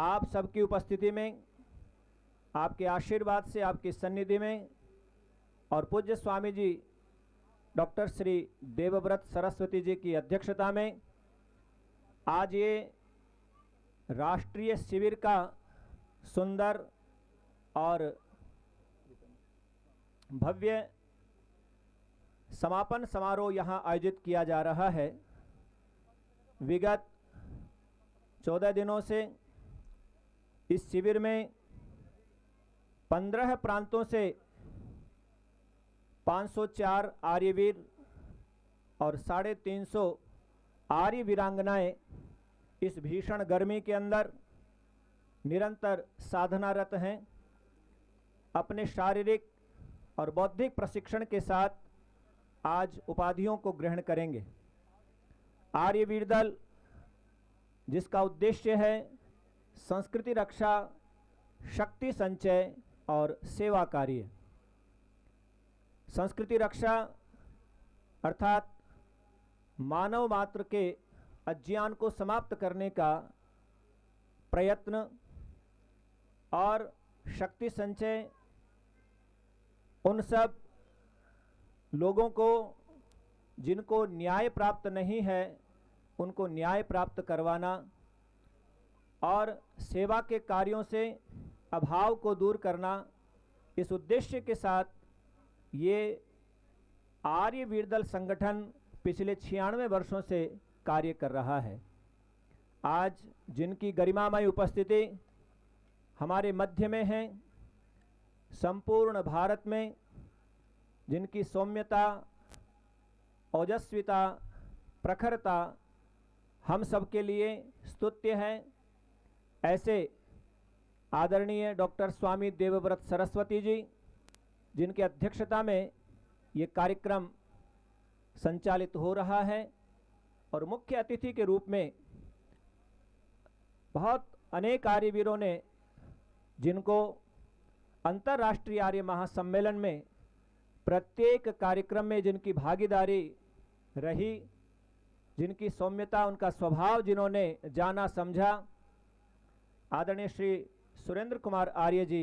आप सबकी उपस्थिति में, आपके आशीर्वाद से, आपकी सन्निधि में और पूज्य स्वामी जी डॉक्टर श्री देवव्रत सरस्वती जी की अध्यक्षता में आज ये राष्ट्रीय शिविर का सुंदर और भव्य समापन समारोह यहाँ आयोजित किया जा रहा है। विगत 14 दिनों से इस शिविर में 15 प्रांतों से 504 आर्यवीर और 350 आर्य वीरांगनाएं इस भीषण गर्मी के अंदर निरंतर साधनारत हैं। अपने शारीरिक और बौद्धिक प्रशिक्षण के साथ आज उपाधियों को ग्रहण करेंगे। आर्य वीर दल जिसका उद्देश्य है संस्कृति रक्षा, शक्ति संचय और सेवा कार्य। संस्कृति रक्षा अर्थात मानव मात्र के अज्ञान को समाप्त करने का प्रयत्न और शक्ति संचय उन सब लोगों को जिनको न्याय प्राप्त नहीं है उनको न्याय प्राप्त करवाना और सेवा के कार्यों से अभाव को दूर करना, इस उद्देश्य के साथ ये आर्य वीरदल संगठन पिछले 96 वर्षों से कार्य कर रहा है। आज जिनकी गरिमामय उपस्थिति हमारे मध्य में है, संपूर्ण भारत में जिनकी सौम्यता, ओजस्विता, प्रखरता हम सब के लिए स्तुत्य है, ऐसे आदरणीय डॉक्टर स्वामी देवव्रत सरस्वती जी जिनकी अध्यक्षता में ये कार्यक्रम संचालित हो रहा है और मुख्य अतिथि के रूप में बहुत अनेक आर्यवीरों ने जिनको अंतर्राष्ट्रीय आर्य महासम्मेलन में प्रत्येक कार्यक्रम में जिनकी भागीदारी रही, जिनकी सौम्यता, उनका स्वभाव जिन्होंने जाना समझा, आदरणीय श्री सुरेंद्र कुमार आर्य जी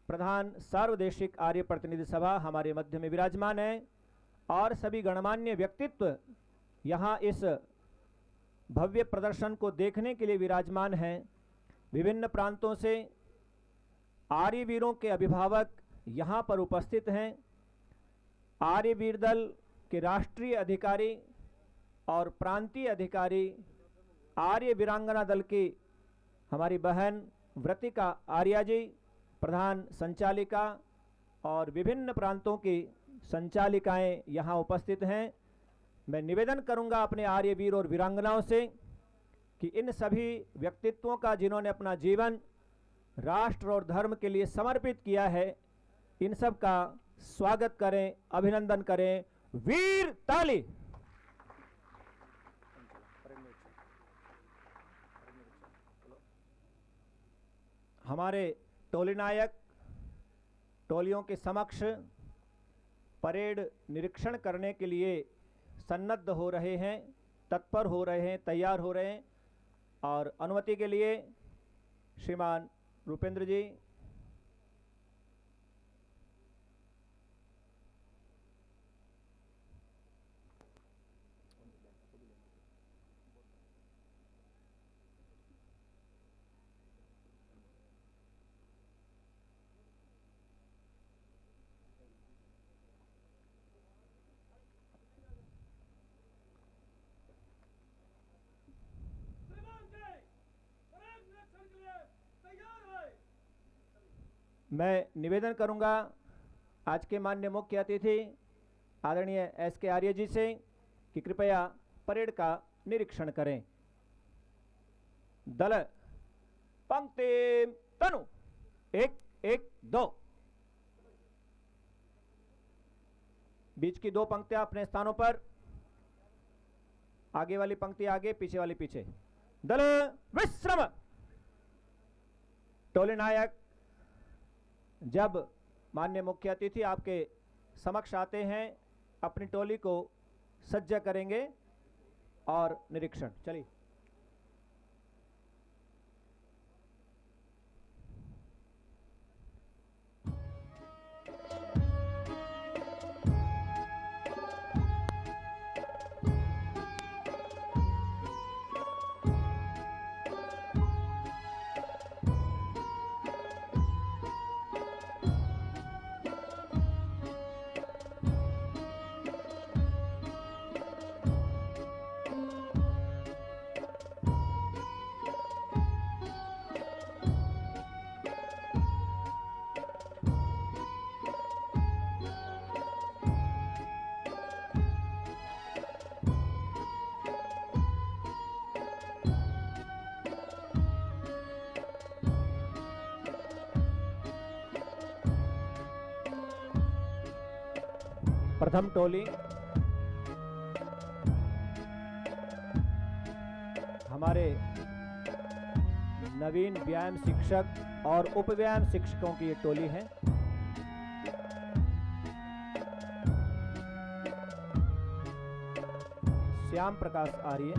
प्रधान सार्वदेशिक आर्य प्रतिनिधि सभा हमारे मध्य में विराजमान हैं और सभी गणमान्य व्यक्तित्व यहाँ इस भव्य प्रदर्शन को देखने के लिए विराजमान हैं। विभिन्न प्रांतों से आर्य वीरों के अभिभावक यहाँ पर उपस्थित हैं। आर्य वीर दल के राष्ट्रीय अधिकारी और प्रांतीय अधिकारी, आर्य वीरांगना दल की हमारी बहन व्रतिका आर्या जी प्रधान संचालिका और विभिन्न प्रांतों की संचालिकाएं यहाँ उपस्थित हैं। मैं निवेदन करूंगा अपने आर्य वीर और वीरांगनाओं से कि इन सभी व्यक्तित्वों का जिन्होंने अपना जीवन राष्ट्र और धर्म के लिए समर्पित किया है, इन सब का स्वागत करें, अभिनंदन करें। वीर ताली। हमारे टोली नायक टोलियों के समक्ष परेड निरीक्षण करने के लिए सन्नद्ध हो रहे हैं, तत्पर हो रहे हैं, तैयार हो रहे हैं और अनुमति के लिए श्रीमान रूपेंद्र जी। मैं निवेदन करूंगा आज के माननीय मुख्य अतिथि आदरणीय एस.के. आर्य जी से कि कृपया परेड का निरीक्षण करें। दल पंक्ति तनु 1 1 2। बीच की 2 पंक्तियां अपने स्थानों पर, आगे वाली पंक्ति आगे, पीछे वाली पीछे। दल विश्रम। टोली नायक जब माननीय मुख्य अतिथि आपके समक्ष आते हैं अपनी टोली को सज्जा करेंगे और निरीक्षण। चलिए। प्रथम टोली हमारे नवीन व्यायाम शिक्षक और उप व्यायाम शिक्षकों की ये टोली है। श्याम प्रकाश आर्य,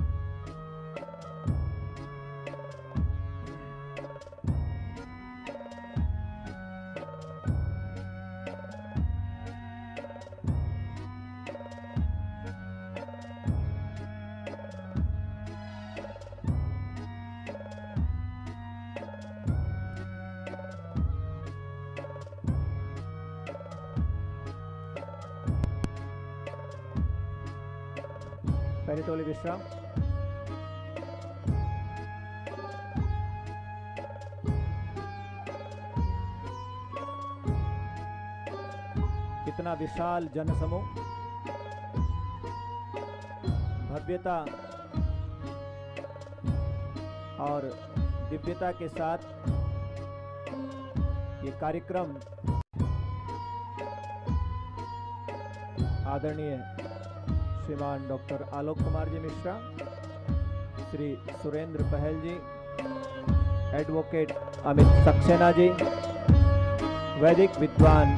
पहली टोली विश्राम। कितना विशाल जनसमूह, भव्यता और दिव्यता के साथ ये कार्यक्रम आदरणीय श्रीमान डॉक्टर आलोक कुमार जी मिश्रा, श्री सुरेंद्र पहल जी, एडवोकेट अमित सक्सेना जी, वैदिक विद्वान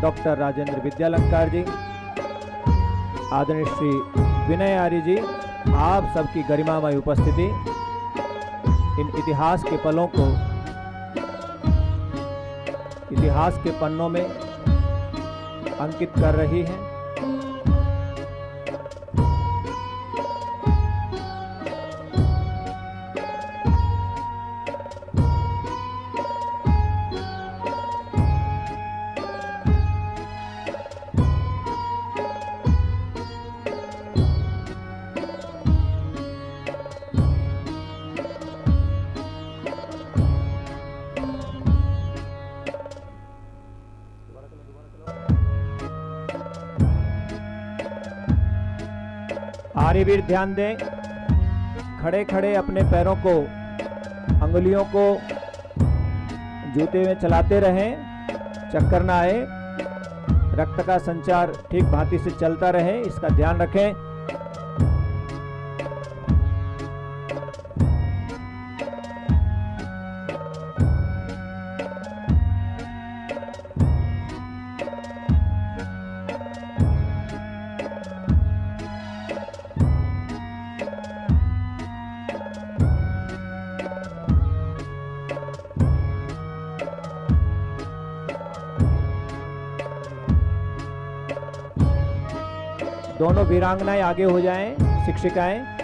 डॉक्टर राजेंद्र विद्यालंकार जी, आदरणीय श्री विनय आर्य जी, आप सबकी गरिमामय उपस्थिति इन इतिहास के पलों को इतिहास के पन्नों में अंकित कर रही है। आर्यवीर ध्यान दें, खड़े खड़े अपने पैरों को, अंगुलियों को जूते में चलाते रहें, चक्कर ना आए, रक्त का संचार ठीक भांति से चलता रहे, इसका ध्यान रखें। दोनों वीरांगनाएं आगे हो जाएं, शिक्षिकाएं।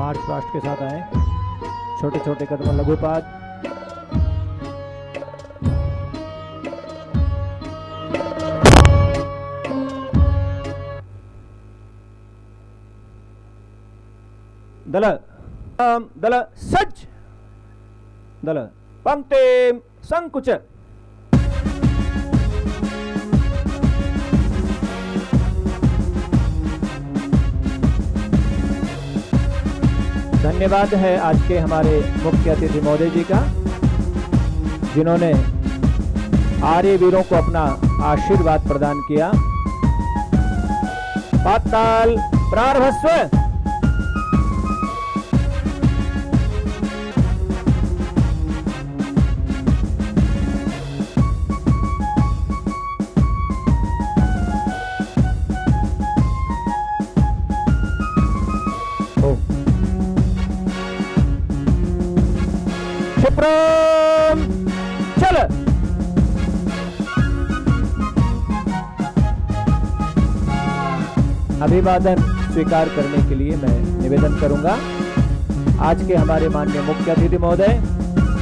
मार्च पास्ट के साथ आए। छोटे छोटे कदम लघुपाद। दल दल सज्ज दल पंक्ति संकुच। धन्यवाद है आज के हमारे मुख्य अतिथि महोदय जी का, जिन्होंने आर्य वीरों को अपना आशीर्वाद प्रदान किया। पाताल प्रारभस्व। क्षिप्रम चल। अभिवादन स्वीकार करने के लिए मैं निवेदन करूंगा आज के हमारे माननीय मुख्य अतिथि महोदय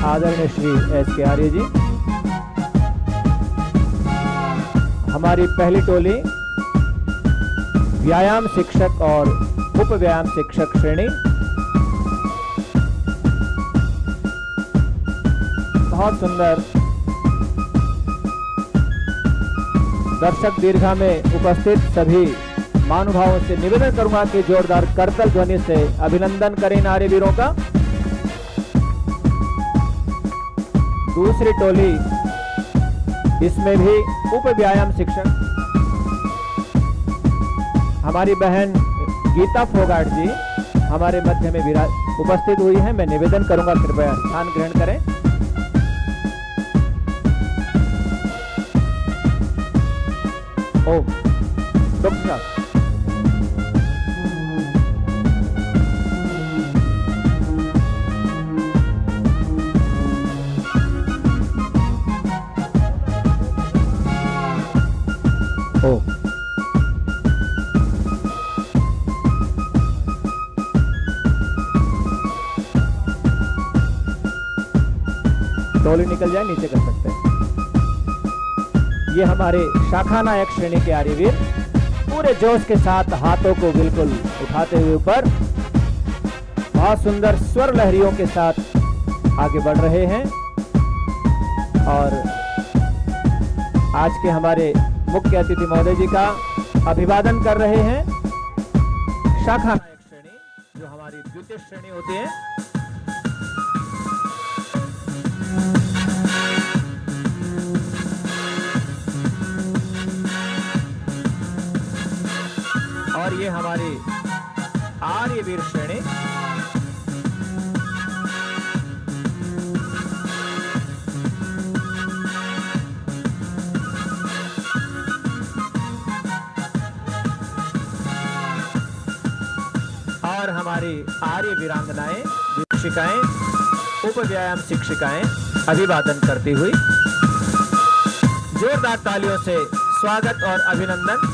आदरणीय श्री एस के आर्य जी। हमारी पहली टोली व्यायाम शिक्षक और उप व्यायाम शिक्षक श्रेणी। बहुत सुंदर। दर्शक दीर्घा में उपस्थित सभी महानुभावों से निवेदन करूंगा कि जोरदार करतल ध्वनि से अभिनंदन करें नारी वीरों का। दूसरी टोली, इसमें भी उप व्यायाम शिक्षक हमारी बहन गीता फोगाट जी हमारे मध्य में उपस्थित हुई है। मैं निवेदन करूंगा कृपया स्थान ग्रहण करें। ओम डॉक्टर ओ टोली निकल जाए नीचे कर सकते हैं। ये हमारे शाखा नायक श्रेणी के आर्यवीर पूरे जोश के साथ हाथों को बिल्कुल उठाते हुए ऊपर बहुत सुंदर स्वर लहरियों के साथ आगे बढ़ रहे हैं। और आज के हमारे मुख्य अतिथि महोदय जी का अभिवादन कर रहे हैं शाखा नायक श्रेणी, जो हमारी द्वितीय श्रेणी होती है। और ये हमारी आर्यवीर श्रेणी। और हमारी आर्य वीरांगनाएं शिक्षिकाएं उप व्यायाम शिक्षिकाएं अभिवादन करती हुई जोरदार तालियों से स्वागत और अभिनंदन।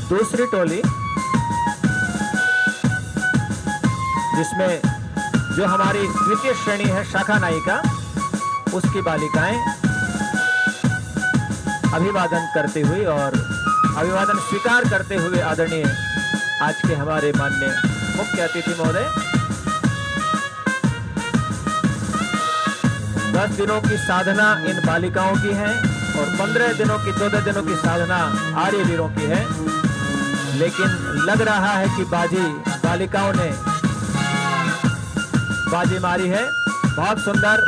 दूसरी टोली, जिसमें जो हमारी द्वितीय श्रेणी है शाखा नायिका, उसकी बालिकाएं अभिवादन करते हुए और अभिवादन स्वीकार करते हुए आदरणीय आज के हमारे माननीय मुख्य अतिथि महोदय 10 दिनों की साधना इन बालिकाओं की है और 15 दिनों की 14 दिनों की साधना आर्य वीरों की है। लेकिन लग रहा है कि बालिकाओं ने बाजी मारी है। बहुत सुंदर।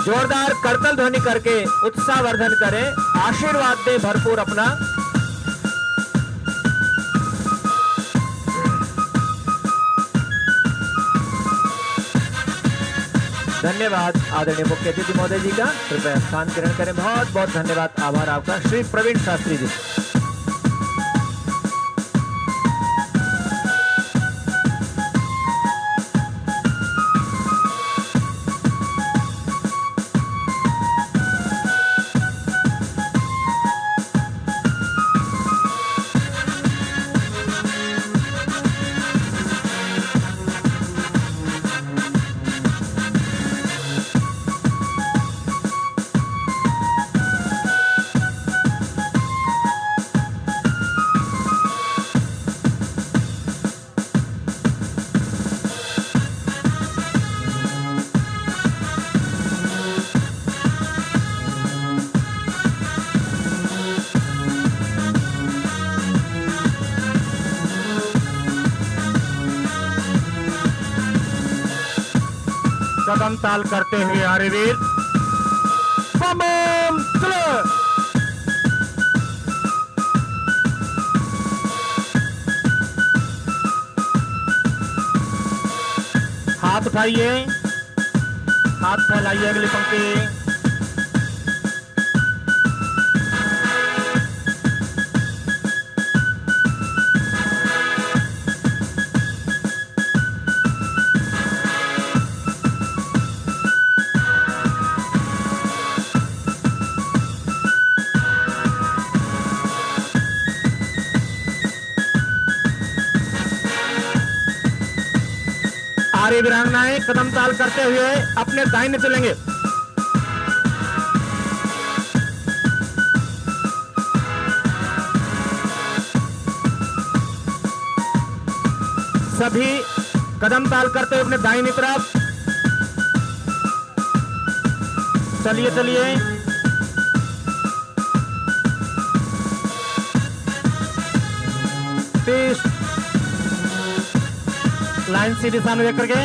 जोरदार करतल ध्वनि करके उत्साहवर्धन करें, आशीर्वाद दें भरपूर अपना। धन्यवाद आदरणीय मुख्य अतिथि महोदय जी का। कृपया स्थान ग्रहण करें। बहुत बहुत धन्यवाद, आभार आपका। श्री प्रवीण शास्त्री जी। कदम ताल करते हुए आर्यवीर बम चलो। हाथ उठाइए, हाथ फैलाइए अगली पंक्ति। आर्य वीरांगनाएं कदम ताल करते हुए अपने दाहिने चलेंगे। सभी कदम ताल करते हुए अपने दाहिनी तरफ चलिए चलिए। लाइन सीधी सामने देख करके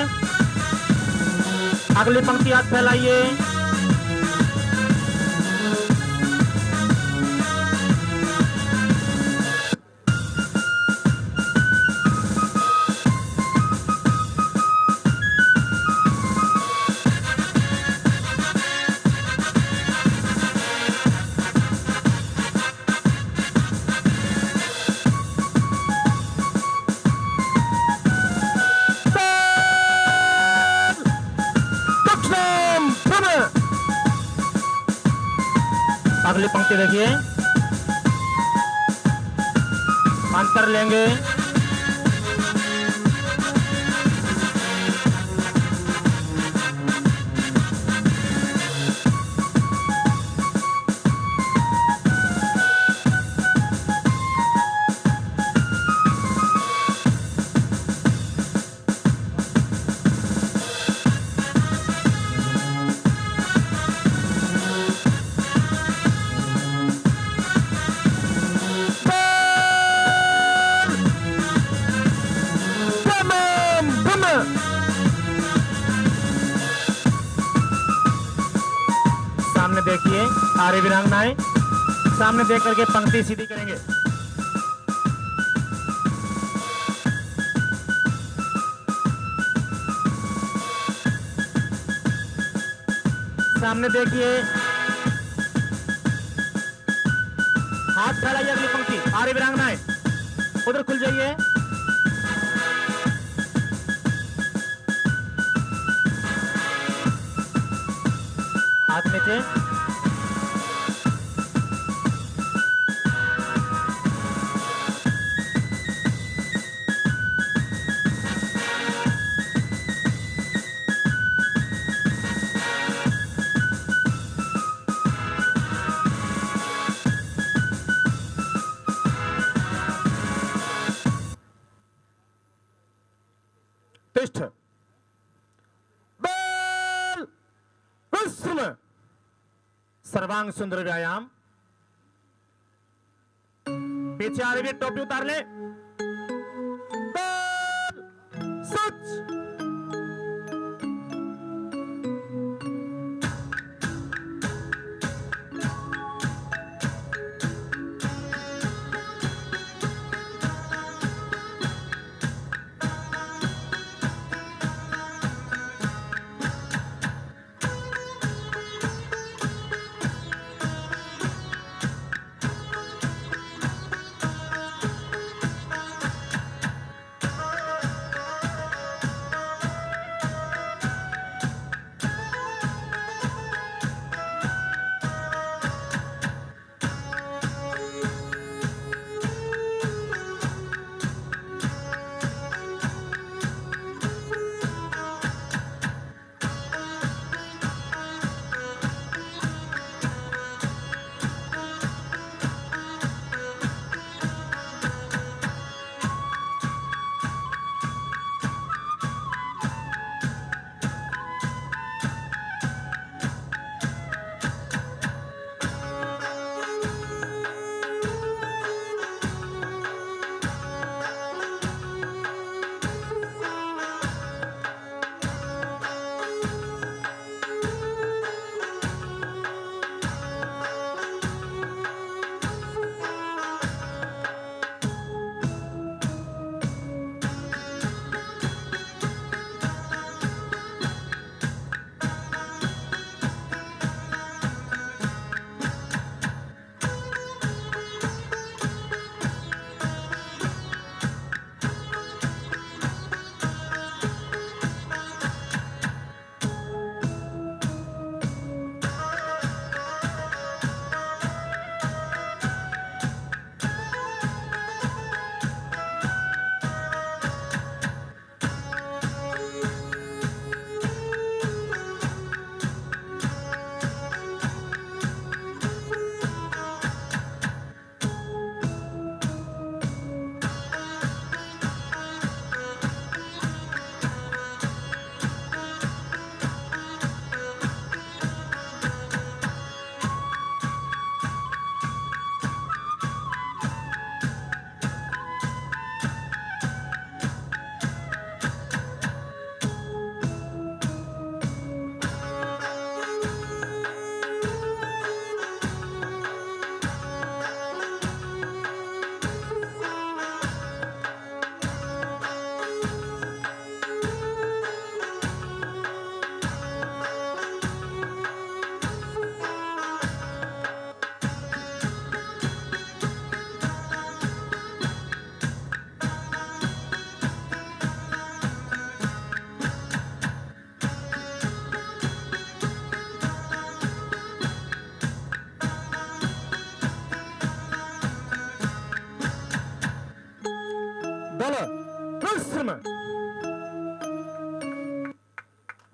अगली पंक्ति हाथ फैलाइए। अगली पंक्ति देखिए, अंतर लेंगे। सामने देखिए, आर्य वीरांगनाएं सामने देख करके पंक्ति सीधी करेंगे। सामने देखिए, हाथ फैलाइए अगली पंक्ति। आर्य वीरांगनाएं उधर खुल जाइए। हाथ नीचे। तिष्ठ बेल विश्राम। सर्वांग सुंदर व्यायाम। पीछे आ रही है, टोपी उतार ले। सच।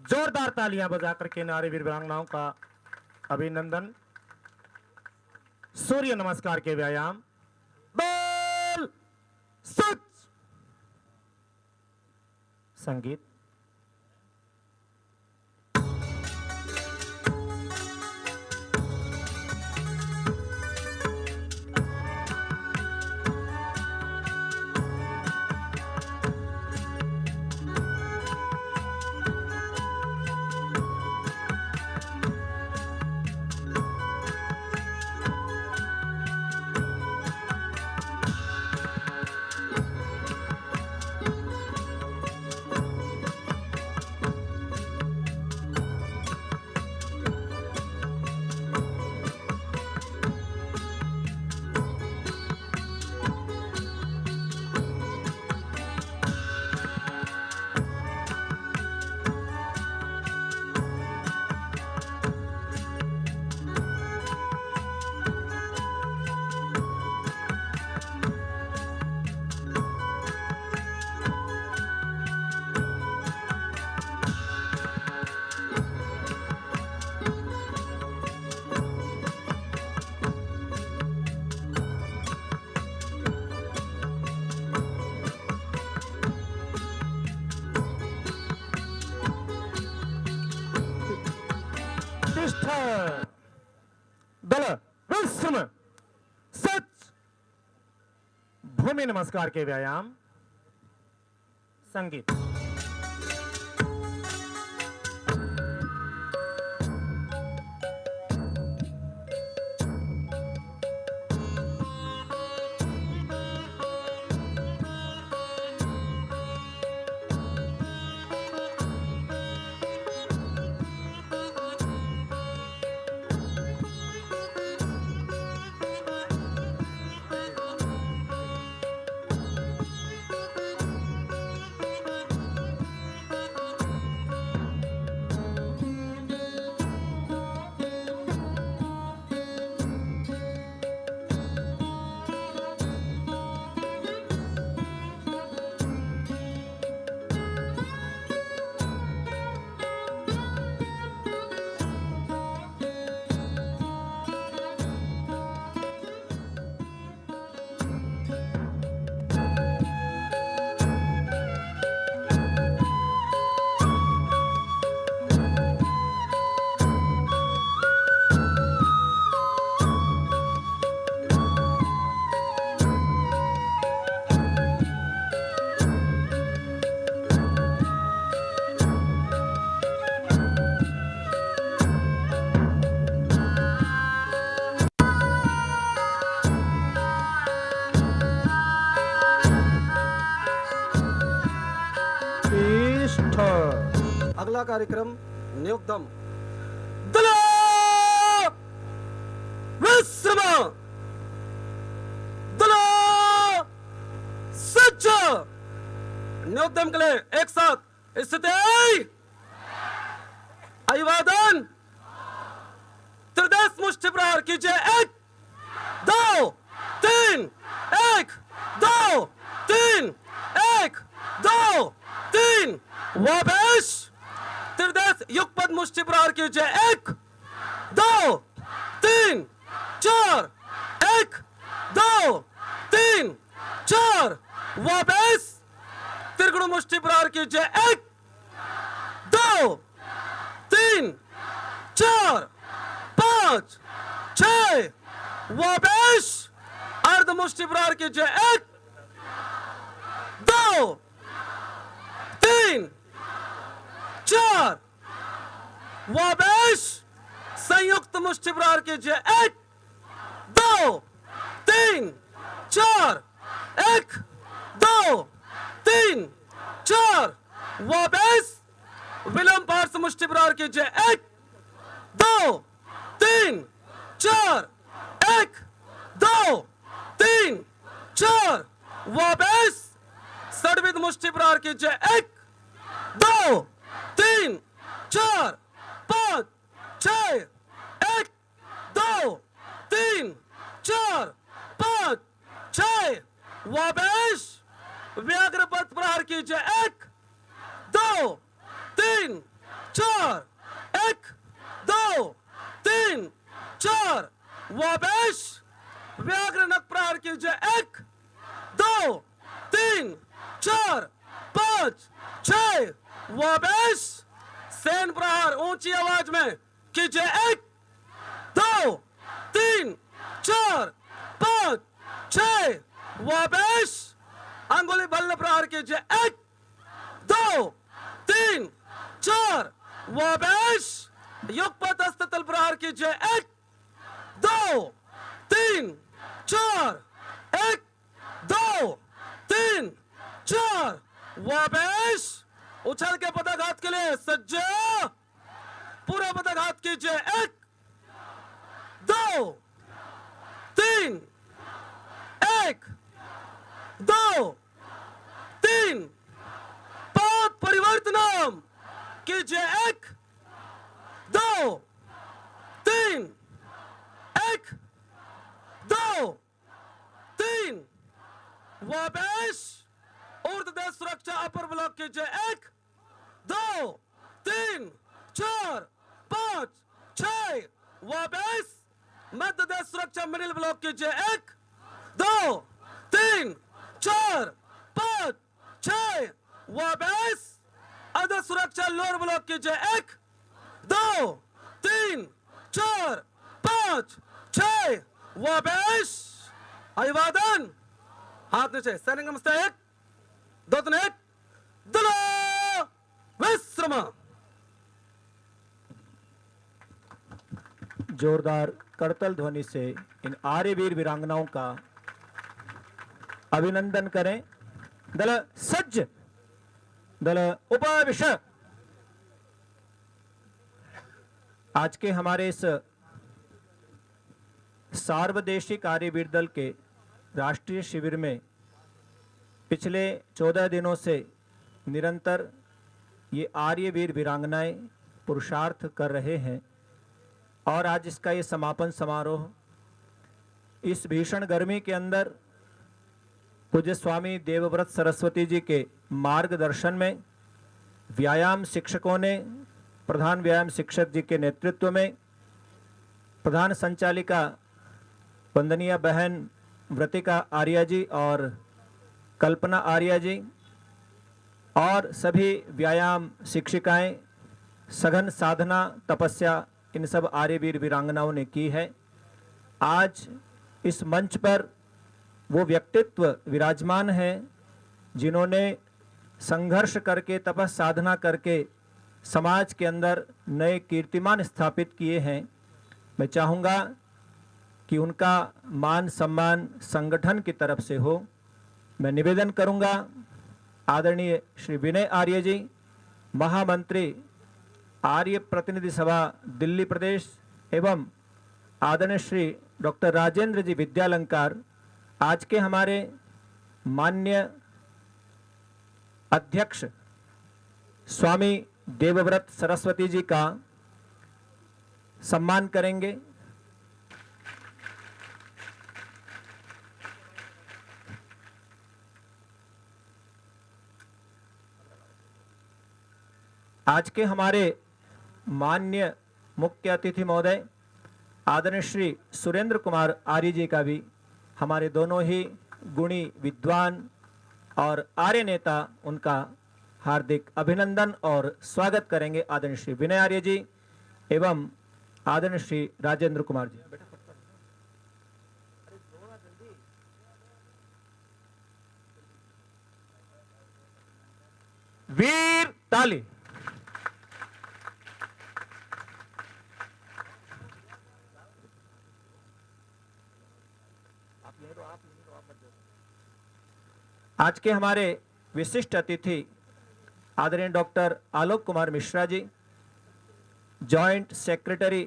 जोरदार तालियां बजाकर के नारी वीर वीरांगनाओं का अभिनंदन। सूर्य नमस्कार के व्यायाम। बोल सच। संगीत। दल विश्रम सच। भूमि नमस्कार के व्यायाम। संगीत। अगला कार्यक्रम नियुक्तम विश्रम सच। नियुक्तम के लिए एक साथ स्थिति अभिवादन। त्रिदेश मुष्टि प्रहार कीजिए। 1 2 3 1 2 3 1 2 3 वापस। त्रिदेश युगपद मुष्टि प्रहार कीजिए। 1 2 3 4 1 2 3 4 वापस। त्रिगुण मुष्टि प्रहार कीजिए। 1 2 3 4 5 6 वापस। अर्ध मुष्टि प्रहार कीजिए। 1 2 3 4 वापस। संयुक्त मुष्टि प्रहार कीजिए। 1 2 3 4 1 2 3 4 वापस। विलंब पार्श्व मुष्टि प्रहार कीजिए। 1 2 3 4 1 2 3 4 वापस। षड्विध मुष्टि प्रहार कीजिए। 1 2 3 4 5 6 1 2 3 4 5 6 वापस। व्याघ्र पथ प्रहार कीजिए। 1 2 3 4 1 2 3 4 वापस व्याघ्र नख प्रहार कीजिए। 1 2 3 4 5 6 वापस सेन प्रहार ऊंची आवाज में कीजिए। 1 2 3 4 5 6 वापस अंगुली बल्ल प्रहार कीजिए। 1 2 3 4 वापस युगपथ हस्ततल प्रहार कीजिए। 1 2 3 4 1 2 3 4 वापस उछल के पदाघात के लिए सज्ज। पूरा पदाघात कीजिए। 1 2 3 1 2 3 5 परिवर्तनम कीजिए। 1 2 3 1 2 3 वापस ऊर्ध्वदेश सुरक्षा अपर ब्लॉक कीजिए। 1 2 3 4 5 6 वापस मध्य देश सुरक्षा मिडिल ब्लॉक कीजिए। 1 2 3 4 5 6 वापस अधर सुरक्षा लोअर ब्लॉक कीजिए। 1 2 3 4 5 6 वापस अभिवादन हाथ नीचे सैनिक नमस्ते। 1 2 3 1 दलो विश्रम। जोरदार करतल ध्वनि से इन आर्यवीर वीरांगनाओं का अभिनंदन करें। दल सज्ज, दल उपविश। आज के हमारे इस सार्वदेशिक आर्यवीर दल के राष्ट्रीय शिविर में पिछले 14 दिनों से निरंतर ये आर्यवीर वीरांगनाएं पुरुषार्थ कर रहे हैं और आज इसका ये समापन समारोह इस भीषण गर्मी के अंदर पूज्य स्वामी देवव्रत सरस्वती जी के मार्गदर्शन में व्यायाम शिक्षकों ने, प्रधान व्यायाम शिक्षक जी के नेतृत्व में, प्रधान संचालिका वंदनीय बहन व्रतिका आर्या जी और कल्पना आर्या जी और सभी व्यायाम शिक्षिकाएं, सघन साधना तपस्या इन सब आर्यवीर वीरांगनाओं ने की है। आज इस मंच पर वो व्यक्तित्व विराजमान हैं जिन्होंने संघर्ष करके, तपस साधना करके समाज के अंदर नए कीर्तिमान स्थापित किए हैं। मैं चाहूँगा कि उनका मान सम्मान संगठन की तरफ से हो। मैं निवेदन करूँगा आदरणीय श्री विनय आर्य जी, महामंत्री आर्य प्रतिनिधि सभा दिल्ली प्रदेश, एवं आदरणीय श्री डॉक्टर राजेंद्र जी विद्यालंकार, आज के हमारे माननीय अध्यक्ष स्वामी देवव्रत सरस्वती जी का सम्मान करेंगे। आज के हमारे माननीय मुख्य अतिथि महोदय आदरणीय श्री सुरेंद्र कुमार आर्य जी का भी हमारे दोनों ही गुणी विद्वान और आर्य नेता, उनका हार्दिक अभिनंदन और स्वागत करेंगे आदरणीय श्री विनय आर्य जी एवं आदरणीय श्री राजेंद्र कुमार जी। वीर ताली। आज के हमारे विशिष्ट अतिथि आदरणीय doctor Alok Kumar Mishra ji, joint secretary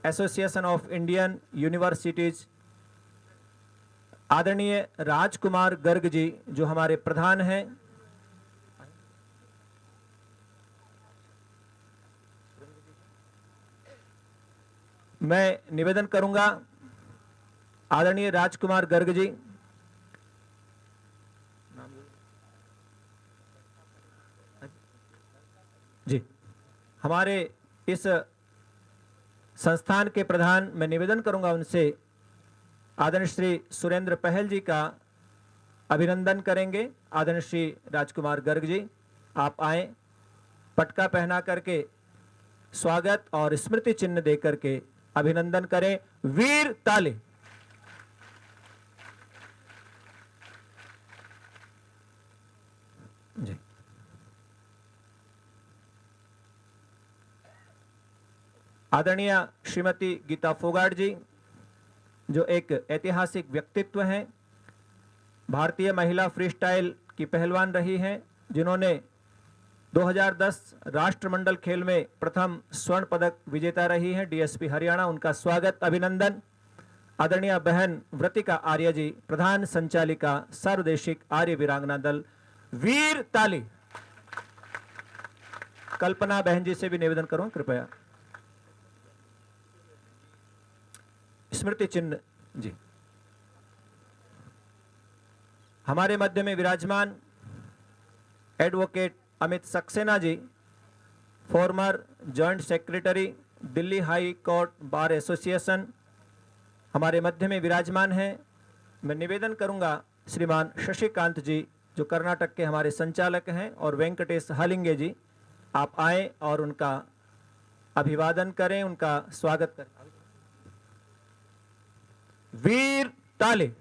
association of Indian universities, आदरणीय राजकुमार गर्ग जी जो हमारे प्रधान हैं, मैं निवेदन करूंगा आदरणीय राजकुमार गर्ग जी, हमारे इस संस्थान के प्रधान, मैं निवेदन करूंगा उनसे आदरणीय श्री सुरेंद्र पहल जी का अभिनंदन करेंगे। आदरणीय श्री राजकुमार गर्ग जी, आप आए, पटका पहना करके स्वागत और स्मृति चिन्ह दे करके अभिनंदन करें। वीर ताली। जी। आदरणीय श्रीमती गीता फोगाट जी, जो एक ऐतिहासिक व्यक्तित्व हैं, भारतीय महिला फ्रीस्टाइल की पहलवान रही हैं, जिन्होंने 2010 राष्ट्रमंडल खेल में प्रथम स्वर्ण पदक विजेता रही हैं, डीएसपी हरियाणा। उनका स्वागत, अभिनंदन। आदरणीय बहन व्रतिका आर्य जी, प्रधान संचालिका सर्वदेशिक आर्य वीरांगना दल, वीर ताली। कल्पना बहन जी से भी निवेदन करूं कृपया स्मृति चिन्ह जी। हमारे मध्य में विराजमान advocate Amit Saksena ji, former joint secretary Delhi high court bar association, हमारे मध्य में विराजमान हैं। मैं निवेदन करूंगा श्रीमान शशिकांत जी, जो कर्नाटक के हमारे संचालक हैं, और वेंकटेश हालिंगे जी, आप आए और उनका अभिवादन करें, उनका स्वागत करें। वीर ताली।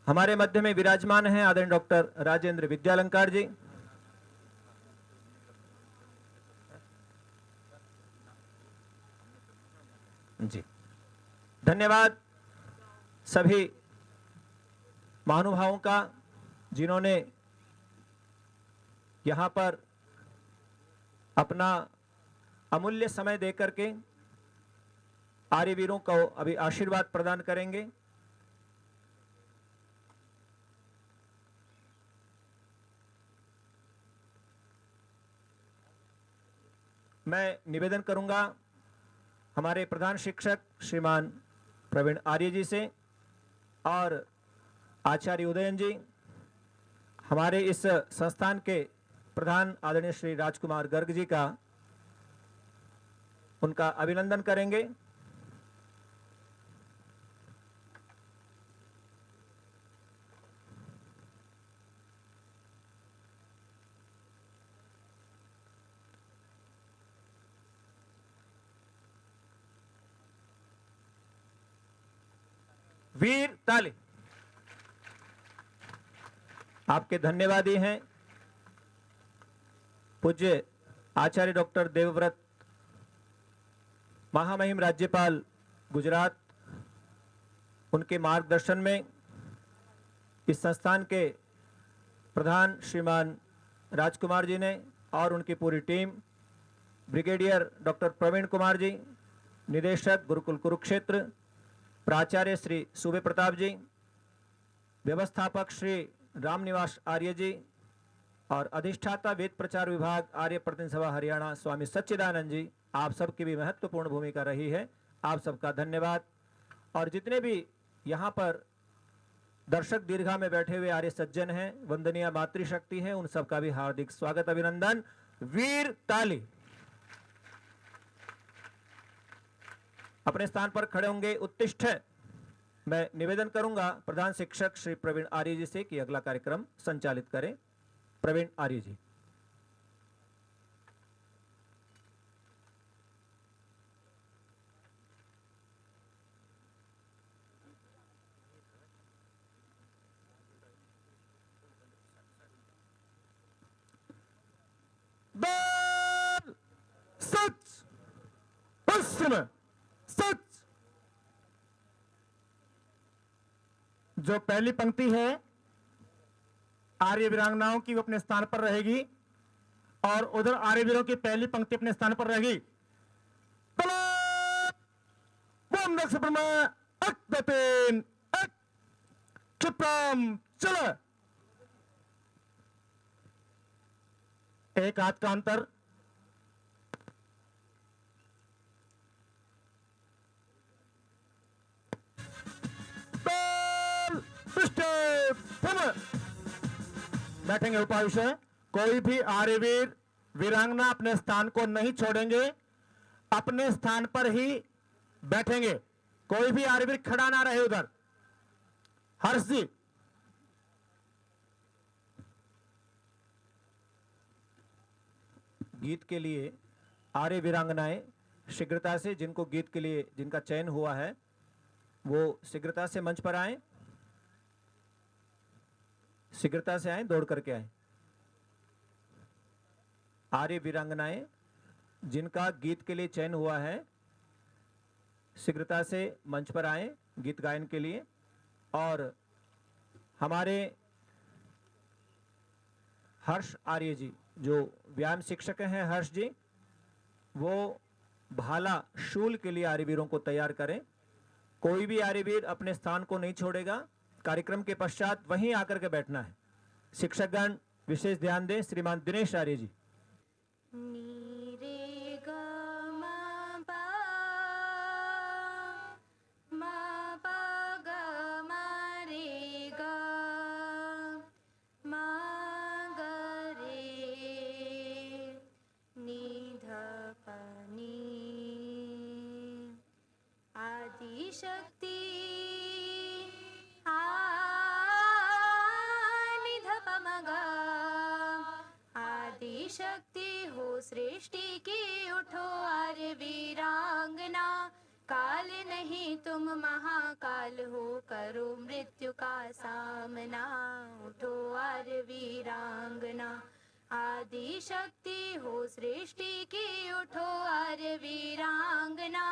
हमारे मध्य में विराजमान हैं आदरणीय डॉक्टर राजेंद्र विद्यालंकार जी, जी। धन्यवाद सभी महानुभावों का, जिन्होंने यहां पर अपना अमूल्य समय देकर के आर्यवीरों को अभी आशीर्वाद प्रदान करेंगे। मैं निवेदन करूंगा हमारे प्रधान शिक्षक श्रीमान प्रवीण आर्य जी से और आचार्य उदयन जी, हमारे इस संस्थान के प्रधान आदरणीय श्री राजकुमार गर्ग जी का, उनका अभिनंदन करेंगे। वीर ताली। आपके धन्यवादी हैं पूज्य आचार्य डॉक्टर देवव्रत, महामहिम राज्यपाल गुजरात। उनके मार्गदर्शन में इस संस्थान के प्रधान श्रीमान राजकुमार जी ने और उनकी पूरी टीम, ब्रिगेडियर डॉक्टर प्रवीण कुमार जी, निदेशक गुरुकुल कुरुक्षेत्र, प्राचार्य श्री सूबे प्रताप जी, व्यवस्थापक श्री रामनिवास आर्य जी और अधिष्ठाता वेद प्रचार विभाग आर्य प्रतिनिधि सभा हरियाणा स्वामी सच्चिदानंद जी, आप सबकी भी महत्वपूर्ण भूमिका रही है। आप सबका धन्यवाद। और जितने भी यहाँ पर दर्शक दीर्घा में बैठे हुए आर्य सज्जन हैं, वंदनीय मातृशक्ति है, उन सबका भी हार्दिक स्वागत, अभिनंदन। वीर ताली। अपने स्थान पर खड़े होंगे, उत्तिष्ठ। मैं निवेदन करूंगा प्रधान शिक्षक श्री प्रवीण आर्य जी से कि अगला कार्यक्रम संचालित करें। प्रवीण आर्य जी। सच, पश्चिम सच। जो पहली पंक्ति है आर्य वीरांगनाओं की, वो अपने स्थान पर रहेगी और उधर आर्य वीरों की पहली पंक्ति अपने स्थान पर रहेगी। चल, एक हाथ का अंतर। बैठेंगे उपायुक्त। कोई भी आर्यवीर वीरांगना अपने स्थान को नहीं छोड़ेंगे, अपने स्थान पर ही बैठेंगे। कोई भी आर्यवीर खड़ा ना रहे उधर। हर्ष जी, गीत के लिए आर्य वीरांगनाएं शीघ्रता से, जिनको गीत के लिए जिनका चयन हुआ है वो शीघ्रता से मंच पर आए, शीघ्रता से आए, दौड़ करके आए। आर्य वीरांगनाएं जिनका गीत के लिए चयन हुआ है शीघ्रता से मंच पर आए गीत गायन के लिए। और हमारे हर्ष आर्य जी जो व्यायाम शिक्षक हैं, हर्ष जी, वो भाला शूल के लिए आर्यवीरों को तैयार करें। कोई भी आर्यवीर अपने स्थान को नहीं छोड़ेगा, कार्यक्रम के पश्चात वहीं आकर के बैठना है। शिक्षकगण विशेष ध्यान दें। श्रीमान दिनेश आर्य जी। शक्ति आदि शक्ति हो सृष्टि की, उठो आर्य वीरांगना। काल नहीं तुम महाकाल हो, करो मृत्यु का सामना। उठो आर्य वीरांगना। आदि शक्ति हो सृष्टि की, उठो आर्य वीरांगना।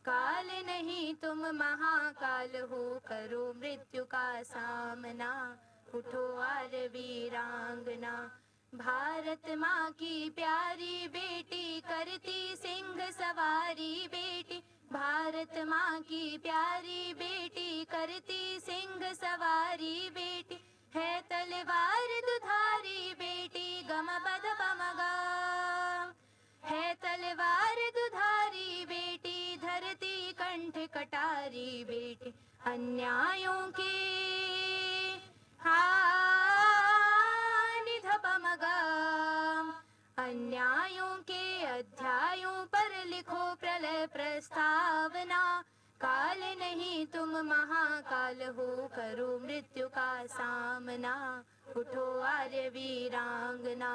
काल नहीं तुम महाकाल हो, करो मृत्यु का सामना। उठो आर्य वीरांगना। भारत माँ की प्यारी बेटी, करती सिंह सवारी बेटी। भारत माँ की प्यारी बेटी, करती सिंह सवारी बेटी। है तलवार दुधारी बेटी, गम पद पमगा। है तलवार दुधारी बेटी, धरती कंठ कटारी बेटी। अन्यायों के निधपमगा। अन्यायों के अध्यायों पर लिखो प्रलय प्रस्तावना। काल नहीं तुम महाकाल हो, करो मृत्यु का सामना। उठो आर्य वीरांगना।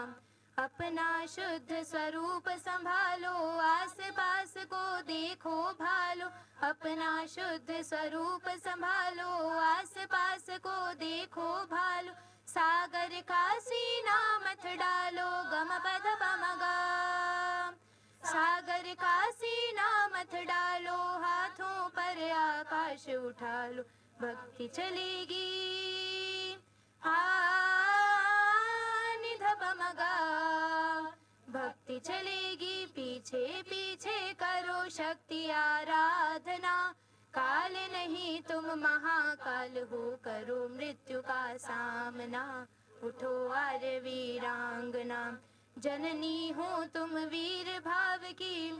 अपना शुद्ध स्वरूप संभालो, आस पास को देखो भालो। अपना शुद्ध स्वरूप संभालो, आस पास को देखो भालो। सागर का सीना मत डालो, गम पद पमगा। सागर का सीना मत डालो, हाथों पर आकाश उठा लो। भक्ति चलेगी निधपमगा। भक्ति चलेगी पीछे पीछे, करो शक्ति आराधना। काल नहीं तुम महाकाल हो, करो मृत्यु का सामना। उठो आर्य वीरांगना। जननी हो तुम वीर भाव की,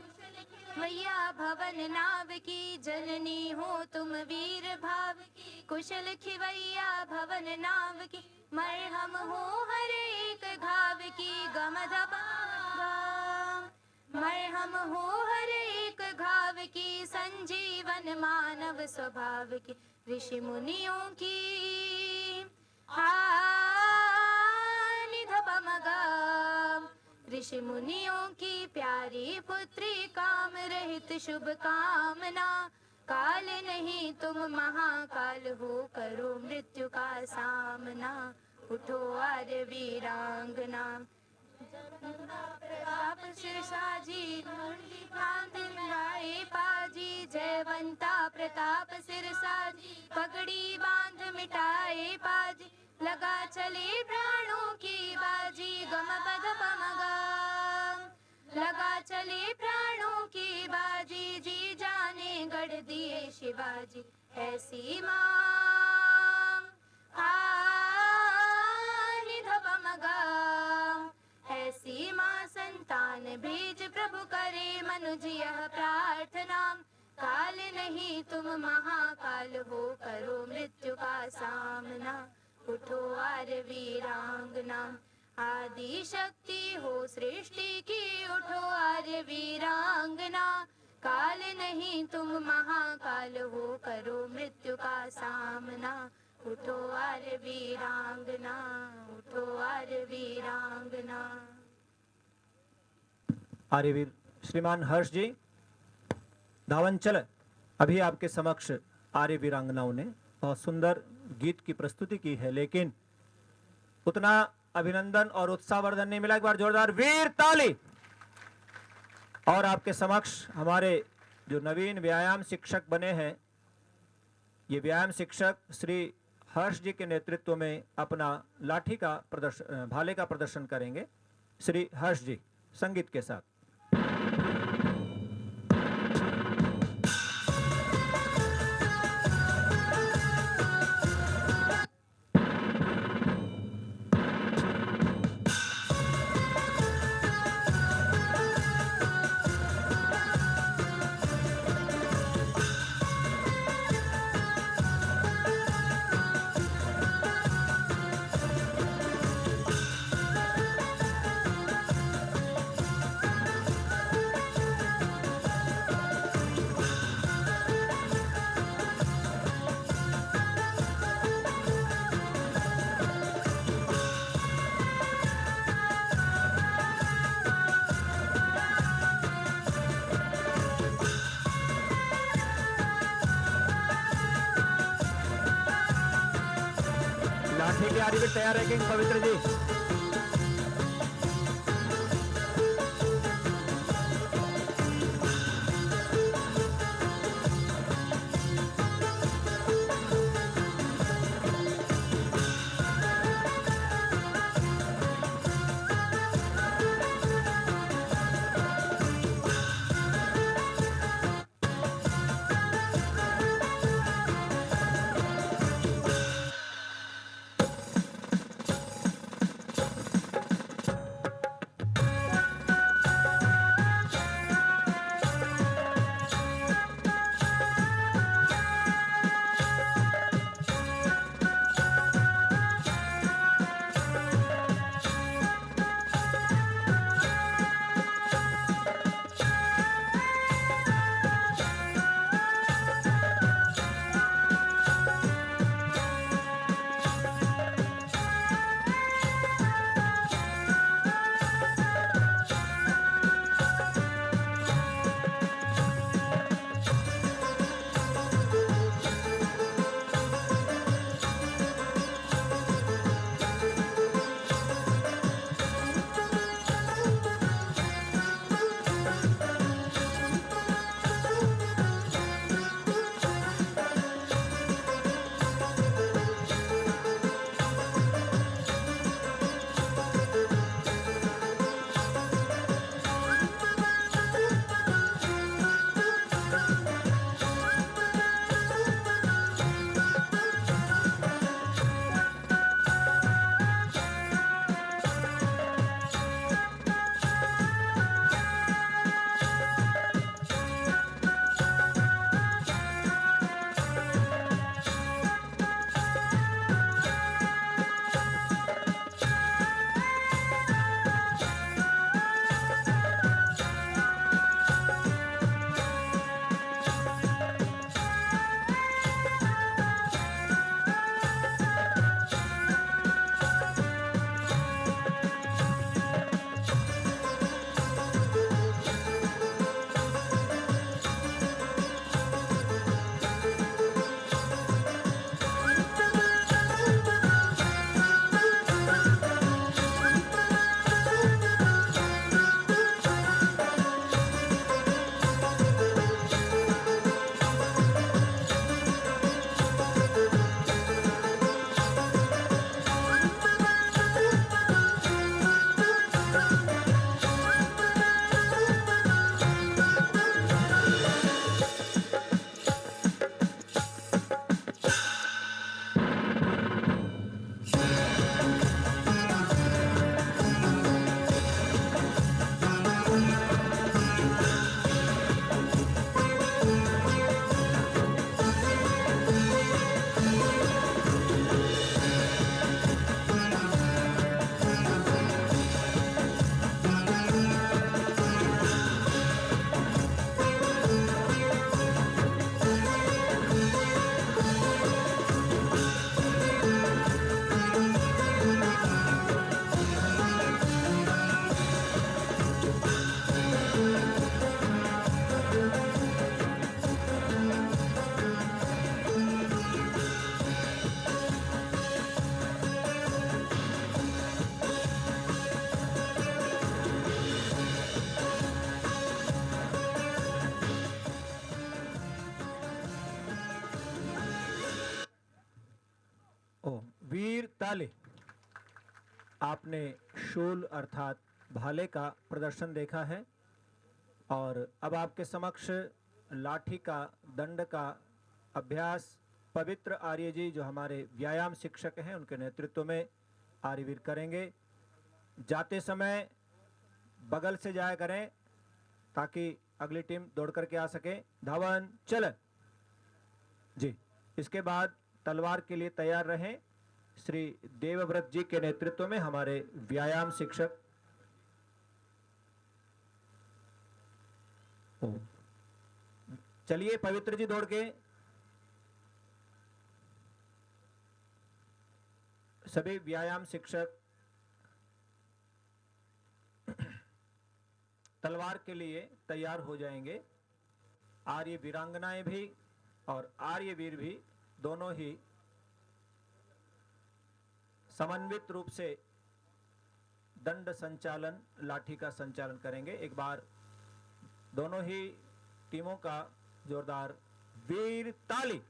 मैया भवन नाव की। जननी हो तुम वीर भाव की, कुशल खिवैया भवन नाव की। मरहम हो हर एक घाव की, गमधप मरहम हो हर एक घाव की। संजीवन मानव स्वभाव की, ऋषि मुनियों की निधपमगा। ऋषि मुनियों की प्यारी पुत्री, काम रहित शुभ कामना। काल नहीं तुम महाकाल हो, करो मृत्यु का सामना। उठो आर्य वीरांगना। प्रताप सिरसाजी, कांत मिलाए पाजी। जयवंता प्रताप सिरसाजी, पगड़ी बांध मिटाए पाजी। लगा चले प्राणों की बाजी, गम पद पमगा। लगा चले प्राणों की बाजी, जी जाने गढ़ दिए शिवाजी। ऐसी मां निधपमगा। ऐसी मां संतान भेज, प्रभु करे मनुज यह प्रार्थना। काल नहीं तुम महाकाल हो, करो मृत्यु का सामना। उठो आर्य वीरांगना। आदि शक्ति हो सृष्टि की उठो आर्य वीरांगना। काल नहीं तुम महाकाल हो करो मृत्यु का सामना। उठो आर्य वीरांगना, उठो आर्य वीरांगना। आर्यवीर श्रीमान हर्ष जी धावनचल अभी आपके समक्ष आर्य वीरांगनाओं ने बहुत सुंदर गीत की प्रस्तुति की है, लेकिन उतना अभिनंदन और उत्साहवर्धन नहीं मिला। एक बार जोरदार वीर ताली। और आपके समक्ष हमारे जो नवीन व्यायाम शिक्षक बने हैं, ये व्यायाम शिक्षक श्री हर्ष जी के नेतृत्व में अपना लाठी का प्रदर्शन, भाले का प्रदर्शन करेंगे। श्री हर्ष जी संगीत के साथ। लाठी की आर्यवीर तैयार रखेंगे पवित्र जी। वीर ताली। आपने शूल अर्थात भाले का प्रदर्शन देखा है और अब आपके समक्ष लाठी का दंड का अभ्यास पवित्र आर्य जी जो हमारे व्यायाम शिक्षक हैं उनके नेतृत्व में आर्यवीर करेंगे। जाते समय बगल से जाया करें ताकि अगली टीम दौड़ करके आ सके। धावन चल जी। इसके बाद तलवार के लिए तैयार रहें। श्री देवव्रत जी के नेतृत्व में हमारे व्यायाम शिक्षक चलिए पवित्र जी दौड़ के सभी व्यायाम शिक्षक तलवार के लिए तैयार हो जाएंगे। आर्य वीरांगनाएं भी और आर्य वीर भी दोनों ही समन्वित रूप से दंड संचालन लाठी का संचालन करेंगे। एक बार दोनों ही टीमों का जोरदार वीर ताली।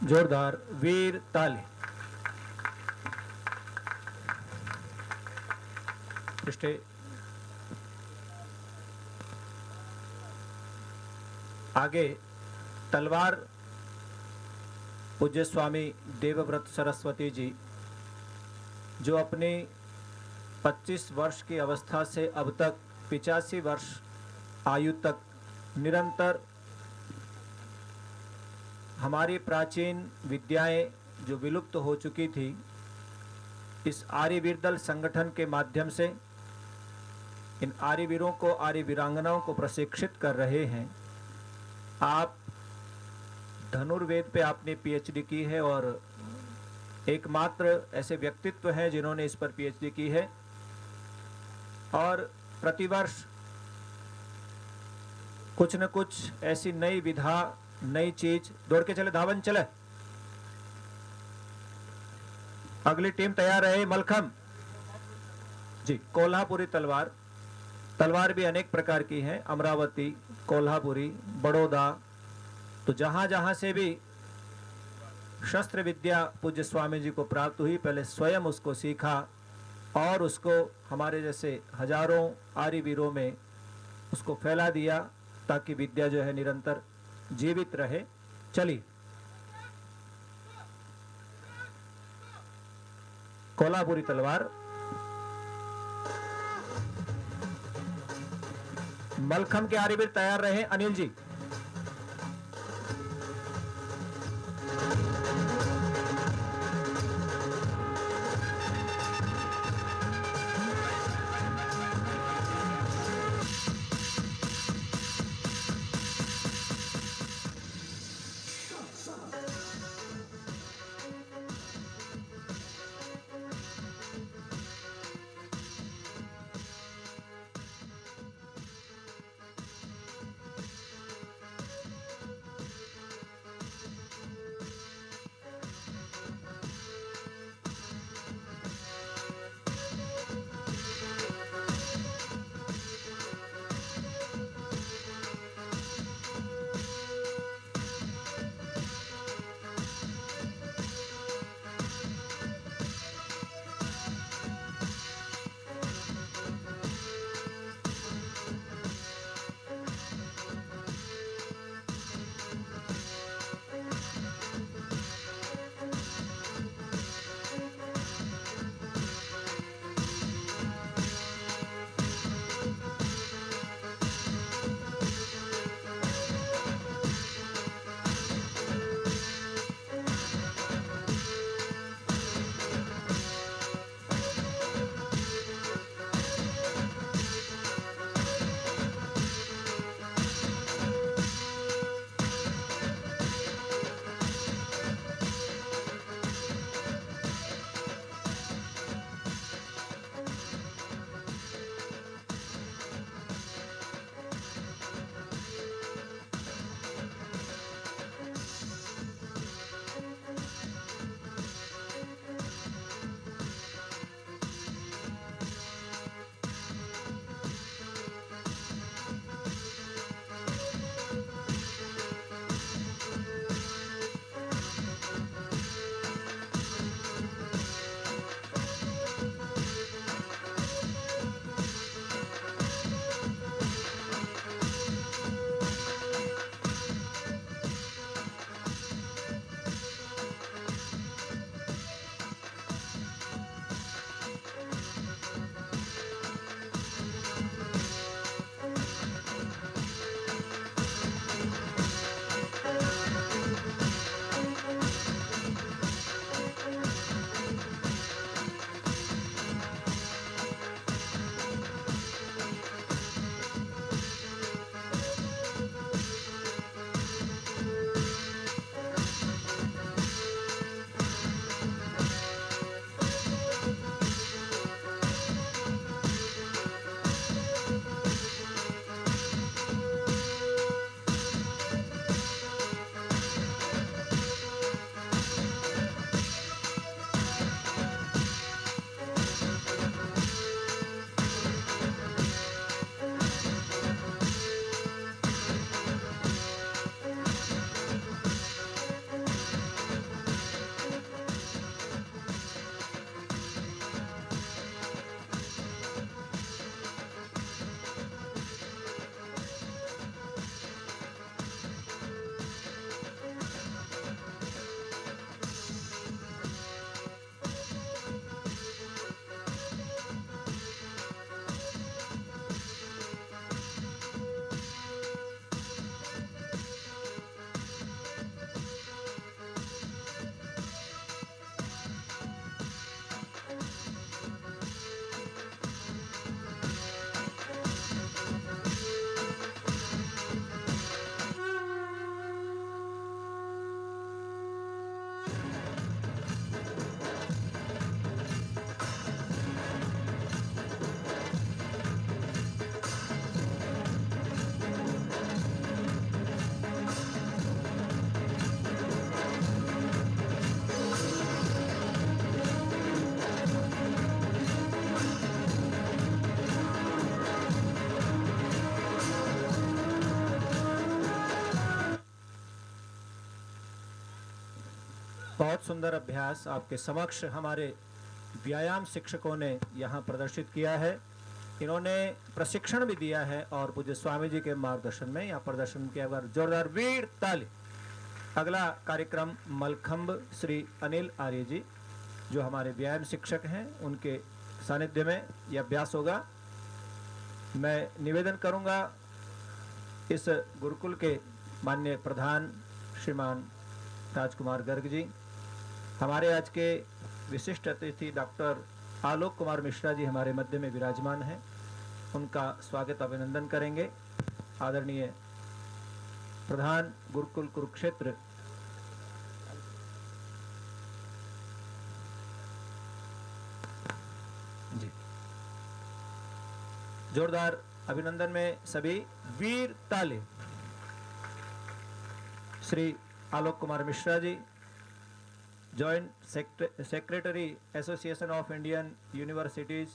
जोरदार वीर ताली। पृष्ठे आगे तलवार पूज्य स्वामी देवव्रत सरस्वती जी जो अपनी 25 वर्ष की अवस्था से अब तक 85 वर्ष आयु तक निरंतर हमारी प्राचीन विद्याएं जो विलुप्त हो चुकी थी इस आर्यवीर दल संगठन के माध्यम से इन आर्यवीरों को आर्य वीरांगनाओं को प्रशिक्षित कर रहे हैं। आप धनुर्वेद पे आपने पीएचडी की है और एकमात्र ऐसे व्यक्तित्व हैं जिन्होंने इस पर पीएचडी की है और प्रतिवर्ष कुछ न कुछ ऐसी नई विधा नई चीज दौड़ के चले। धावन चले। अगली टीम तैयार रहे। मलखम जी कोल्हापुरी तलवार तलवार भी अनेक प्रकार की हैं, अमरावती, कोल्हापुरी, बड़ौदा। तो जहाँ जहाँ से भी शस्त्र विद्या पूज्य स्वामी जी को प्राप्त हुई, पहले स्वयं उसको सीखा और उसको हमारे जैसे हजारों आर्य वीरों में उसको फैला दिया, ताकि विद्या जो है निरंतर जीवित रहे। चलिए, कोल्हापुरी तलवार। मलखम के आर्यवीर तैयार रहे। अनिल जी। बहुत सुंदर अभ्यास आपके समक्ष हमारे व्यायाम शिक्षकों ने यहाँ प्रदर्शित किया है। इन्होंने प्रशिक्षण भी दिया है और पूज्य स्वामी जी के मार्गदर्शन में यहाँ प्रदर्शन किया। जोरदार वीर ताली। अगला कार्यक्रम मलखंब श्री अनिल आर्य जी जो हमारे व्यायाम शिक्षक हैं, उनके सानिध्य में यह अभ्यास होगा। मैं निवेदन करूंगा इस गुरुकुल के माननीय प्रधान श्रीमान राजकुमार गर्ग जी, हमारे आज के विशिष्ट अतिथि डॉक्टर आलोक कुमार मिश्रा जी हमारे मध्य में विराजमान हैं, उनका स्वागत अभिनंदन करेंगे। आदरणीय प्रधान गुरुकुल कुरुक्षेत्र जी, जोरदार अभिनंदन में सभी वीर ताले। Shri Alok Kumar Mishra ji, joint secretary association of Indian universities,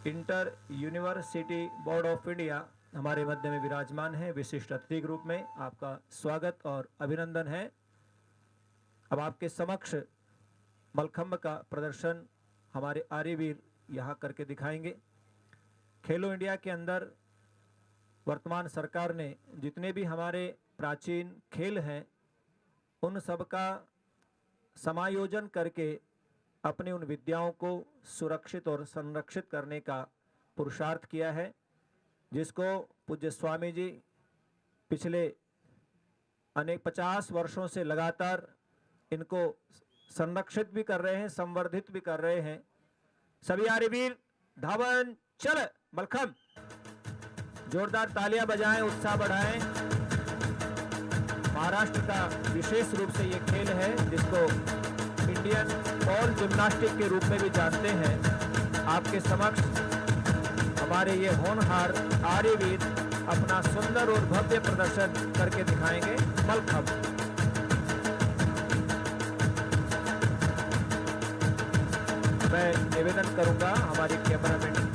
inter university board of India, हमारे मध्य में विराजमान है। विशिष्ट अतिथि ग्रुप में आपका स्वागत और अभिनंदन है। अब आपके समक्ष मलखंब का प्रदर्शन हमारे आर्यवीर यहाँ करके दिखाएंगे। खेलो इंडिया के अंदर वर्तमान सरकार ने जितने भी हमारे प्राचीन खेल हैं उन सब का समायोजन करके अपनी उन विद्याओं को सुरक्षित और संरक्षित करने का पुरुषार्थ किया है, जिसको पूज्य स्वामी जी पिछले अनेक 50 वर्षों से लगातार इनको संरक्षित भी कर रहे हैं, संवर्धित भी कर रहे हैं। सभी आर्यवीर धावन चल मलखंब, जोरदार तालियां बजाएं, उत्साह बढ़ाएं। महाराष्ट्र का विशेष रूप से ये खेल है जिसको इंडियन बॉल जिम्नास्टिक के रूप में भी जानते हैं। आपके समक्ष हमारे ये होनहार आर्यवीर अपना सुंदर और भव्य प्रदर्शन करके दिखाएंगे। मलखंब मैं निवेदन करूंगा हमारी कैमरामैन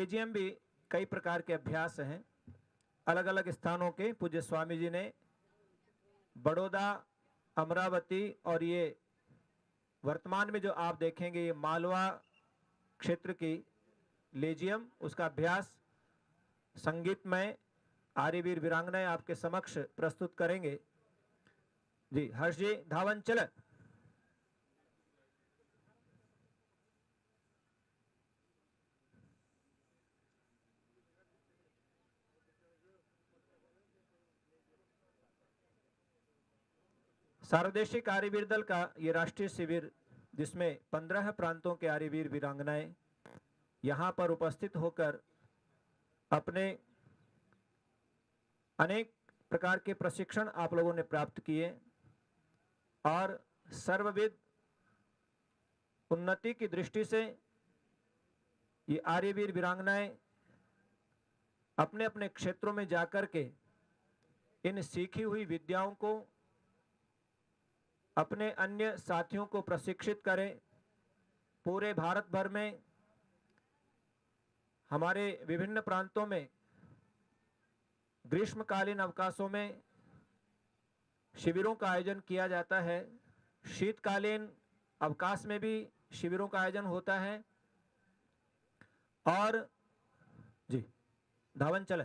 लेजियम भी कई प्रकार के अभ्यास हैं अलग अलग स्थानों के। पूज्य स्वामी जी ने बड़ौदा, अमरावती और ये वर्तमान में जो आप देखेंगे ये मालवा क्षेत्र की लेजियम, उसका अभ्यास संगीतमय आर्यवीर वीरांगनाएं आपके समक्ष प्रस्तुत करेंगे। जी हर्ष जी, धावन चल। सार्वदेशिक आर्यवीर दल का ये राष्ट्रीय शिविर, जिसमें 15 प्रांतों के आर्यवीर वीरांगनाएं यहाँ पर उपस्थित होकर अपने अनेक प्रकार के प्रशिक्षण आप लोगों ने प्राप्त किए और सर्वविध उन्नति की दृष्टि से ये आर्यवीर वीरांगनाएं अपने अपने क्षेत्रों में जाकर के इन सीखी हुई विद्याओं को अपने अन्य साथियों को प्रशिक्षित करें। पूरे भारत भर में हमारे विभिन्न प्रांतों में ग्रीष्मकालीन अवकाशों में शिविरों का आयोजन किया जाता है। शीतकालीन अवकाश में भी शिविरों का आयोजन होता है। और जी धावन चले।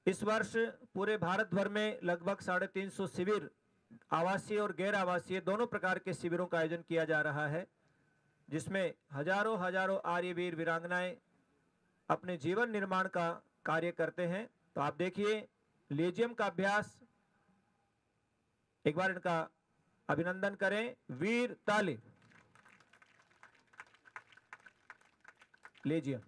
इस वर्ष पूरे भारत भर में लगभग 350 शिविर, आवासीय और गैर आवासीय दोनों प्रकार के शिविरों का आयोजन किया जा रहा है, जिसमें हजारों हजारों आर्यवीर वीरांगनाएं अपने जीवन निर्माण का कार्य करते हैं। तो आप देखिए लेजियम का अभ्यास, एक बार इनका अभिनंदन करें। वीर ताली लेजियम।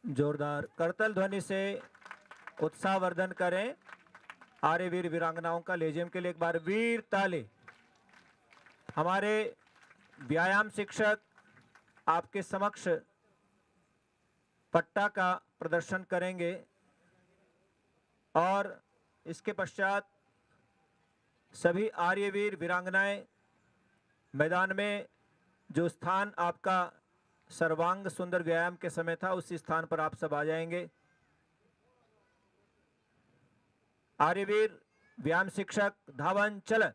जोरदार करतल ध्वनि से उत्साहवर्धन करें आर्यवीर वीरांगनाओं का। लेजियम के लिए एक बार वीर ताली। हमारे व्यायाम शिक्षक आपके समक्ष पट्टा का प्रदर्शन करेंगे और इसके पश्चात सभी आर्यवीर वीरांगनाएं मैदान में जो स्थान आपका सर्वांग सुंदर व्यायाम के समय था उसी स्थान पर आप सब आ जाएंगे। आर्यवीर व्यायाम शिक्षक धावन चलन।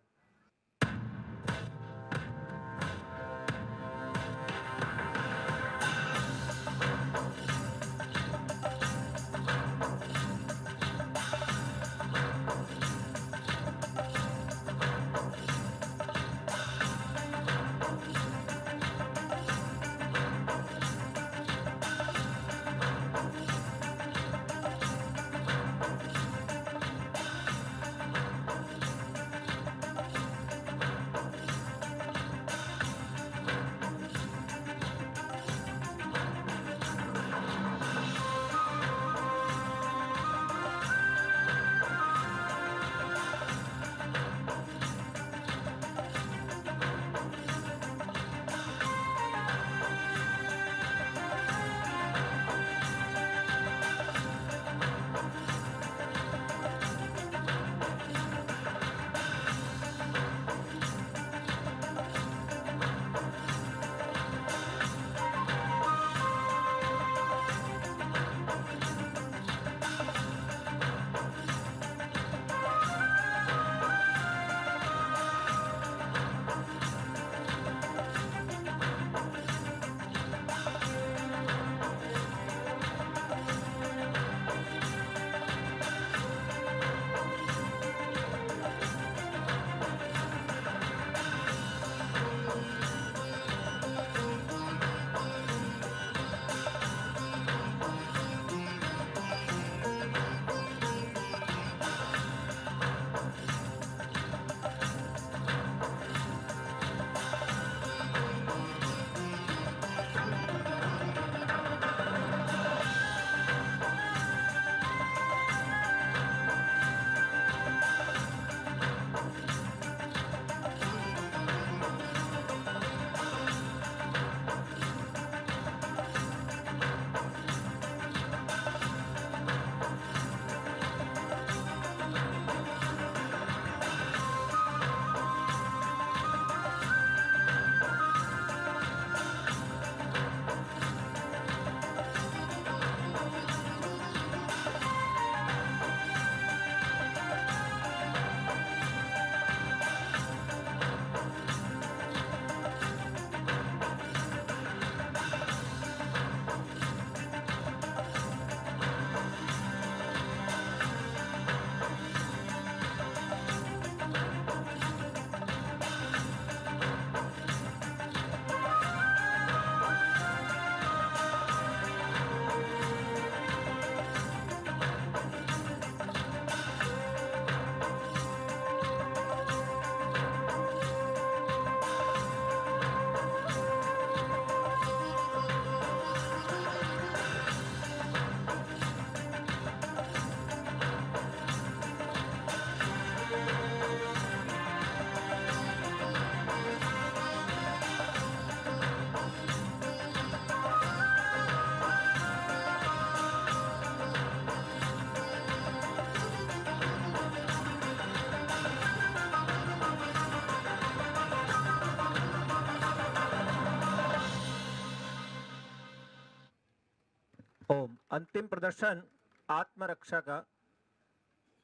ओम। अंतिम प्रदर्शन आत्मरक्षा का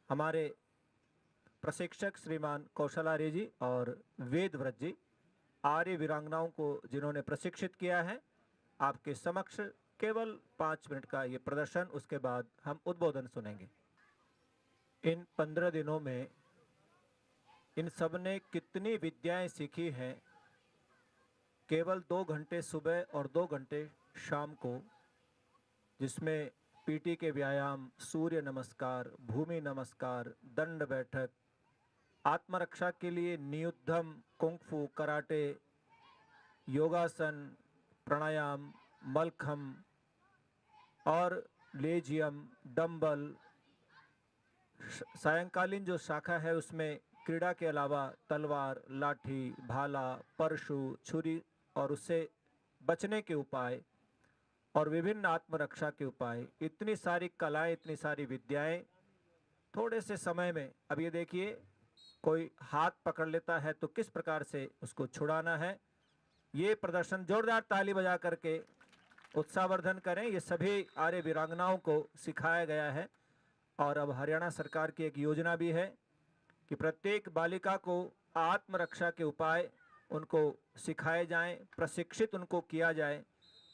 हमारे प्रशिक्षक श्रीमान कौशल आर्य जी और वेद व्रत जी आर्य वीरांगनाओं को जिन्होंने प्रशिक्षित किया है, आपके समक्ष केवल 5 मिनट का ये प्रदर्शन, उसके बाद हम उद्बोधन सुनेंगे। इन 15 दिनों में इन सब ने कितनी विद्याएं सीखी हैं। केवल 2 घंटे सुबह और 2 घंटे शाम को, जिसमें पीटी के व्यायाम, सूर्य नमस्कार, भूमि नमस्कार, दंड बैठक, आत्मरक्षा के लिए नियुद्धम, कुंगफू, कराटे, योगासन, प्राणायाम, मलखम और लेजियम, डंबल, सायंकालीन जो शाखा है उसमें क्रीड़ा के अलावा तलवार, लाठी, भाला, परशु, छुरी और उससे बचने के उपाय और विभिन्न आत्मरक्षा के उपाय, इतनी सारी कलाएं, इतनी सारी विद्याएं थोड़े से समय में। अब ये देखिए, कोई हाथ पकड़ लेता है तो किस प्रकार से उसको छुड़ाना है, ये प्रदर्शन जोरदार ताली बजा करके उत्साहवर्धन करें। ये सभी आर्य वीरांगनाओं को सिखाया गया है और अब हरियाणा सरकार की एक योजना भी है कि प्रत्येक बालिका को आत्मरक्षा के उपाय उनको सिखाए जाएं, प्रशिक्षित उनको किया जाए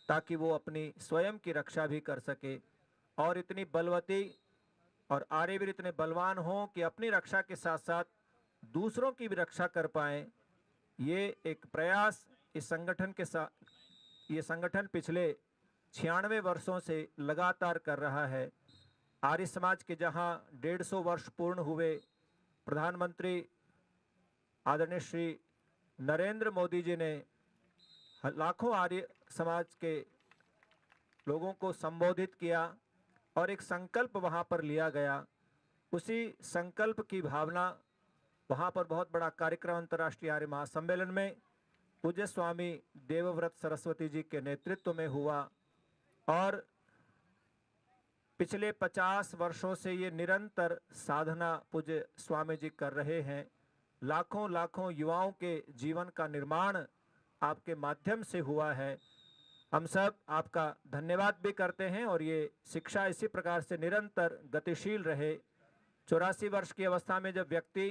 ताकि वो अपनी स्वयं की रक्षा भी कर सके और इतनी बलवती और आर्यवीर इतने बलवान हों कि अपनी रक्षा के साथ साथ दूसरों की भी रक्षा कर पाएं। ये एक प्रयास इस संगठन के साथ, ये संगठन पिछले 96 वर्षों से लगातार कर रहा है। आर्य समाज के जहां 150 वर्ष पूर्ण हुए, प्रधानमंत्री आदरणीय श्री नरेंद्र मोदी जी ने लाखों आर्य समाज के लोगों को संबोधित किया और एक संकल्प वहां पर लिया गया। उसी संकल्प की भावना वहां पर बहुत बड़ा कार्यक्रम अंतर्राष्ट्रीय आर्य महासम्मेलन में पूज्य स्वामी देवव्रत सरस्वती जी के नेतृत्व में हुआ और पिछले 50 वर्षों से ये निरंतर साधना पूज्य स्वामी जी कर रहे हैं। लाखों लाखों युवाओं के जीवन का निर्माण आपके माध्यम से हुआ है। हम सब आपका धन्यवाद भी करते हैं और ये शिक्षा इसी प्रकार से निरंतर गतिशील रहे। 84 वर्ष की अवस्था में जब व्यक्ति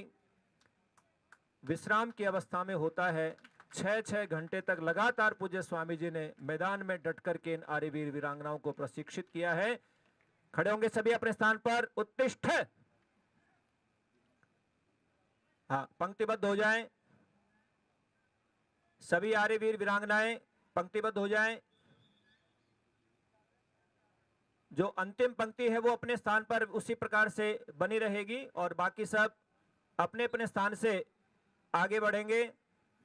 विश्राम की अवस्था में होता है, 6-6 घंटे तक लगातार पूज्य स्वामी जी ने मैदान में डट करके इन आर्यवीर वीरांगनाओं को प्रशिक्षित किया है। खड़े होंगे सभी अपने स्थान पर, उत्तिष्ठ। हाँ, पंक्तिबद्ध हो जाएं। सभी आर्यवीर वीरांगनाएं पंक्तिबद्ध हो जाएं। जो अंतिम पंक्ति है वो अपने स्थान पर उसी प्रकार से बनी रहेगी और बाकी सब अपने अपने स्थान से आगे बढ़ेंगे।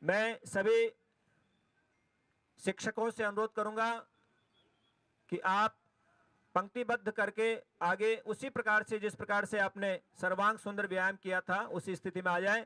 मैं सभी शिक्षकों से अनुरोध करूंगा कि आप पंक्तिबद्ध करके आगे उसी प्रकार से जिस प्रकार से आपने सर्वांग सुंदर व्यायाम किया था उसी स्थिति में आ जाएं।